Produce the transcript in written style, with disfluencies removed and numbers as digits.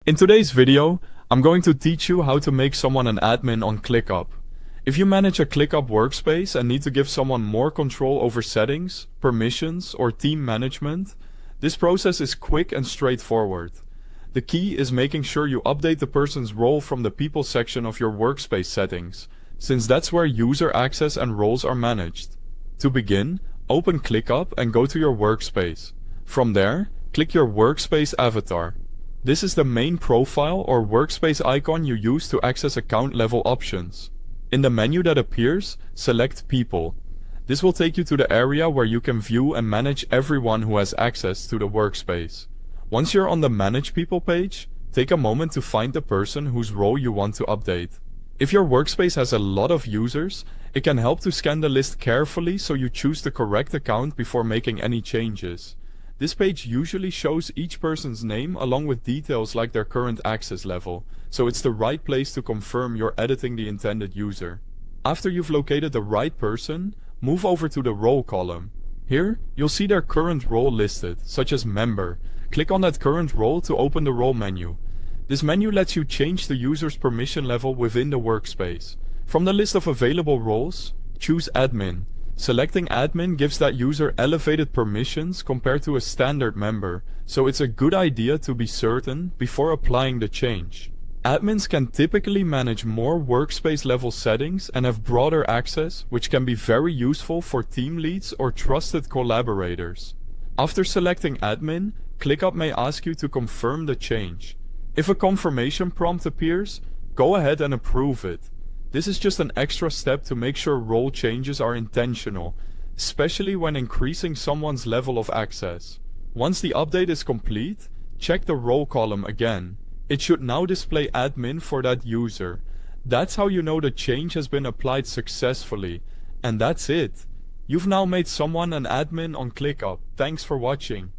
In today's video, I'm going to teach you how to make someone an admin on ClickUp. If you manage a ClickUp workspace and need to give someone more control over settings, permissions, or team management, this process is quick and straightforward. The key is making sure you update the person's role from the People section of your workspace settings, since that's where user access and roles are managed. To begin, open ClickUp and go to your workspace. From there, click your workspace avatar. This is the main profile or workspace icon you use to access account level options. In the menu that appears, select People. This will take you to the area where you can view and manage everyone who has access to the workspace. Once you're on the Manage People page, take a moment to find the person whose role you want to update. If your workspace has a lot of users, it can help to scan the list carefully so you choose the correct account before making any changes. This page usually shows each person's name along with details like their current access level, so it's the right place to confirm you're editing the intended user. After you've located the right person, move over to the role column. Here, you'll see their current role listed, such as member. Click on that current role to open the role menu. This menu lets you change the user's permission level within the workspace. From the list of available roles, choose admin. Selecting admin gives that user elevated permissions compared to a standard member, so it's a good idea to be certain before applying the change. Admins can typically manage more workspace level settings and have broader access, which can be very useful for team leads or trusted collaborators. After selecting admin, ClickUp may ask you to confirm the change. If a confirmation prompt appears, go ahead and approve it. This is just an extra step to make sure role changes are intentional, especially when increasing someone's level of access. Once the update is complete, check the role column again. It should now display admin for that user. That's how you know the change has been applied successfully. And that's it. You've now made someone an admin on ClickUp. Thanks for watching.